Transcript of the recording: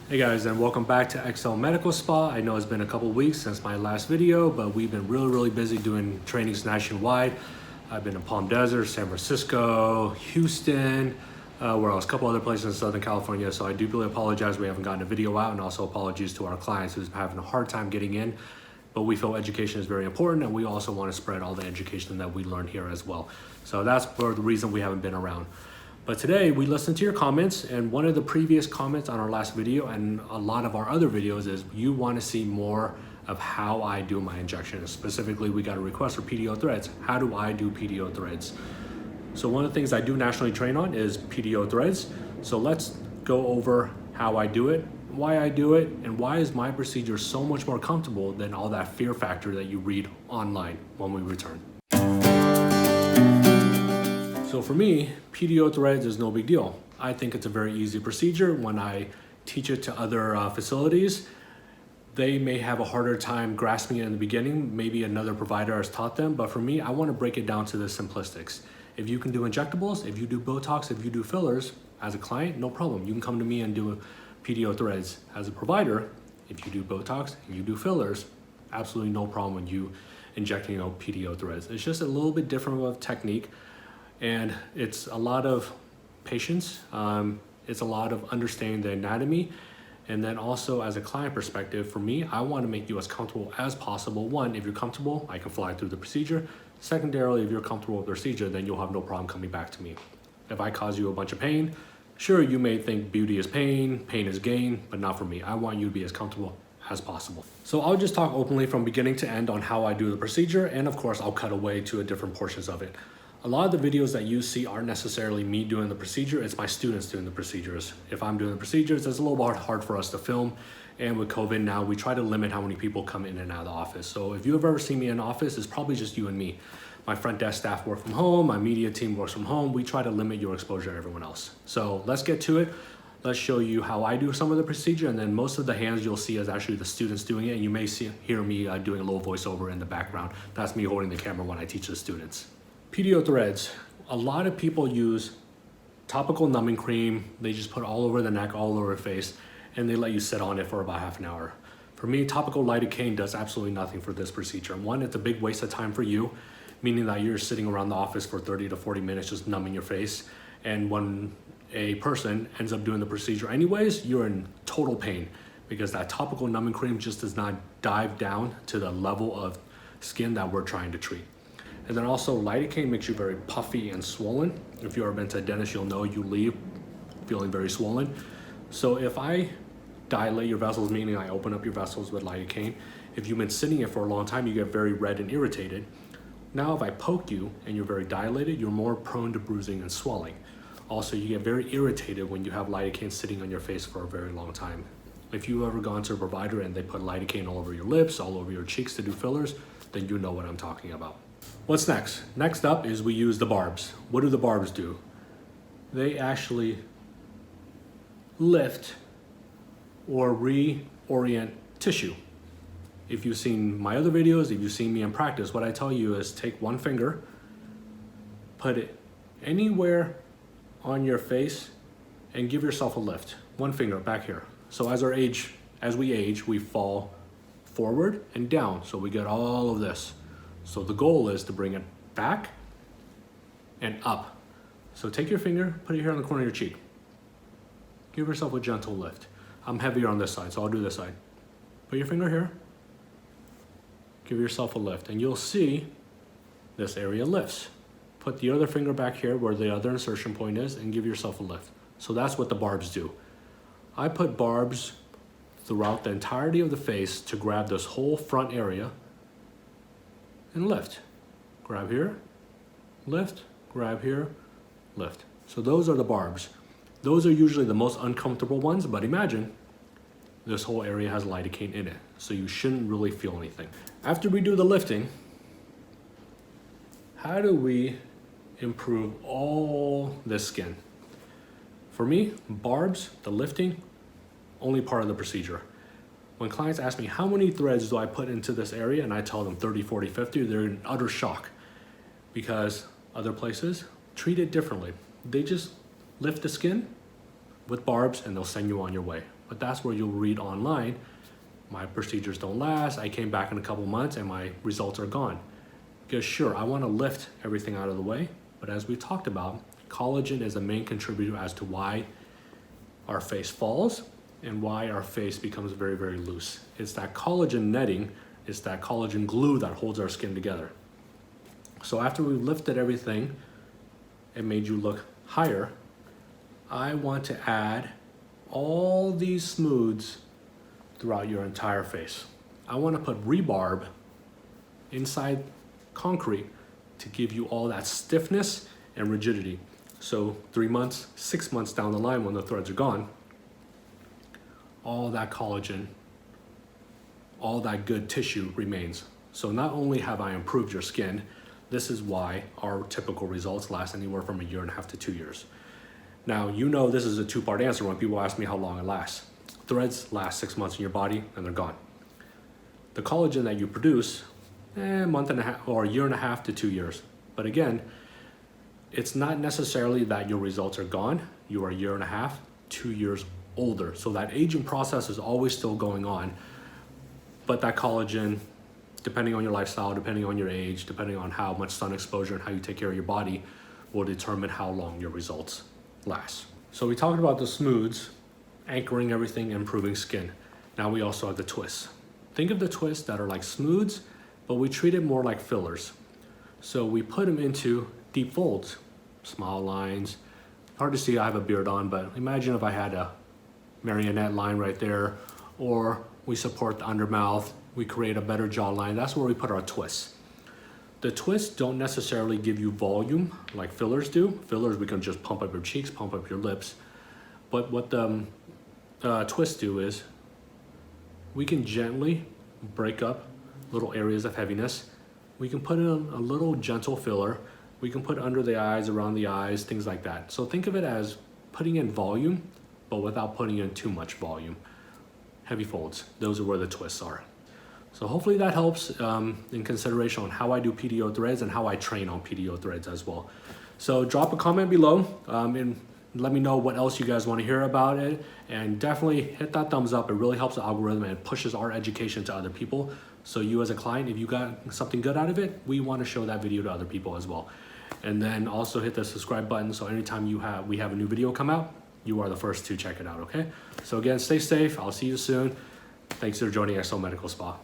Hey guys, and welcome back to XL Medical Spa. I know it's been a couple weeks since my last video, but we've been really busy doing trainings nationwide. I've been in Palm Desert, San Francisco, Houston, where else? A couple other places in Southern California. So I do really apologize we haven't gotten a video out, and also apologies to our clients who's having a hard time getting in. But we feel education is very important, and we also want to spread all the education that we learn here as well. So that's for the reason we haven't been around. But today we listened to your comments, and one of the previous comments on our last video and a lot of our other videos is you want to see more of how I do my injections. Specifically, we got a request for PDO Threads. How do I do PDO Threads? So one of the things I do nationally train on is PDO Threads. So let's go over how I do it, why I do it, and why is my procedure so much more comfortable than all that fear factor that you read online when we return. So for me, PDO Threads is no big deal. I think it's a very easy procedure. When I teach it to other facilities, they may have a harder time grasping it in the beginning. Maybe another provider has taught them, but for me, I want to break it down to the simplistics. If you can do injectables, if you do Botox, if you do fillers, as a client, no problem. You can come to me and do PDO Threads. As a provider, if you do Botox and you do fillers, absolutely no problem when you injecting PDO Threads. It's just a little bit different of a technique. And it's a lot of patience, it's a lot of understanding the anatomy, and then also as a client perspective, for me, I want to make you as comfortable as possible. One, if you're comfortable, I can fly through the procedure. Secondarily, if you're comfortable with the procedure, then you'll have no problem coming back to me. If I cause you a bunch of pain, sure, you may think beauty is pain is gain, but not for me. I want you to be as comfortable as possible. So I'll just talk openly from beginning to end on how I do the procedure, and of course, I'll cut away to different portions of it. A lot of the videos that you see aren't necessarily me doing the procedure, it's my students doing the procedures. If I'm doing the procedures, it's a little bit hard for us to film. And with COVID now, we try to limit how many people come in and out of the office. So if you've ever seen me in the office, it's probably just you and me. My front desk staff work from home, my media team works from home. We try to limit your exposure to everyone else. So let's get to it. Let's show you how I do some of the procedure, and then most of the hands you'll see is actually the students doing it. And you may hear me doing a little voiceover in the background. That's me holding the camera when I teach the students. PDO Threads, a lot of people use topical numbing cream. They just put all over the neck, all over the face, and they let you sit on it for about half an hour. For me, topical lidocaine does absolutely nothing for this procedure. One, it's a big waste of time for you, meaning that you're sitting around the office for 30 to 40 minutes just numbing your face. And when a person ends up doing the procedure anyways, you're in total pain because that topical numbing cream just does not dive down to the level of skin that we're trying to treat. And then also lidocaine makes you very puffy and swollen. If you've ever been to a dentist, you'll know you leave feeling very swollen. So if I dilate your vessels, meaning I open up your vessels with lidocaine, if you've been sitting it for a long time, you get very red and irritated. Now if I poke you and you're very dilated, you're more prone to bruising and swelling. Also, you get very irritated when you have lidocaine sitting on your face for a very long time. If you've ever gone to a provider and they put lidocaine all over your lips, all over your cheeks to do fillers, then you know what I'm talking about. What's next? Next up is we use the barbs. What do the barbs do? They actually lift or reorient tissue. If you've seen my other videos, if you've seen me in practice, what I tell you is take one finger, put it anywhere on your face, and give yourself a lift. One finger back here. So as we age, we fall forward and down. So we get all of this. So the goal is to bring it back and up. So take your finger, put it here on the corner of your cheek. Give yourself a gentle lift. I'm heavier on this side, so I'll do this side. Put your finger here. Give yourself a lift, and you'll see this area lifts. Put the other finger back here where the other insertion point is and give yourself a lift. So that's what the barbs do. I put barbs throughout the entirety of the face to grab this whole front area and lift. Grab here, lift, grab here, lift. So those are the barbs. Those are usually the most uncomfortable ones, but imagine this whole area has lidocaine in it, so you shouldn't really feel anything. After we do the lifting, how do we improve all this skin? For me, barbs, the lifting, only part of the procedure. When clients ask me, how many threads do I put into this area? And I tell them 30, 40, 50, they're in utter shock because other places treat it differently. They just lift the skin with barbs and they'll send you on your way. But that's where you'll read online, my procedures don't last, I came back in a couple months and my results are gone. Because sure, I want to lift everything out of the way, but as we talked about, collagen is a main contributor as to why our face falls and why our face becomes very, very loose. It's that collagen netting, it's that collagen glue that holds our skin together. So after we lifted everything and made you look higher, I want to add all these smooths throughout your entire face. I want to put rebarb inside concrete to give you all that stiffness and rigidity. So 3 months, 6 months down the line when the threads are gone, all that collagen, all that good tissue remains. So not only have I improved your skin, this is why our typical results last anywhere from 1.5 years to 2 years. Now, you know this is a two-part answer when people ask me how long it lasts. Threads last 6 months in your body and they're gone. The collagen that you produce, a month and a half or 1.5 years to 2 years. But again, it's not necessarily that your results are gone. You are 1.5 years, 2 years older. So that aging process is always still going on. But that collagen, depending on your lifestyle, depending on your age, depending on how much sun exposure and how you take care of your body, will determine how long your results last. So we talked about the smooths, anchoring everything, improving skin. Now we also have the twists. Think of the twists that are like smooths, but we treat it more like fillers. So we put them into deep folds, smile lines. Hard to see, I have a beard on, but imagine if I had a marionette line right there, or we support the undermouth, we create a better jawline. That's where we put our twists. The twists don't necessarily give you volume like fillers do. Fillers, we can just pump up your cheeks, pump up your lips. But what the twists do is we can gently break up little areas of heaviness. We can put in a little gentle filler. We can put under the eyes, around the eyes, things like that. So think of it as putting in volume, but without putting in too much volume. Heavy folds, those are where the twists are. So hopefully that helps in consideration on how I do PDO threads and how I train on PDO threads as well. So drop a comment below and let me know what else you guys want to hear about it. And definitely hit that thumbs up. It really helps the algorithm and pushes our education to other people. So you as a client, if you got something good out of it, we want to show that video to other people as well. And then also hit the subscribe button so anytime we have a new video come out, you are the first to check it out, okay? So again, stay safe. I'll see you soon. Thanks for joining XO Medical Spa.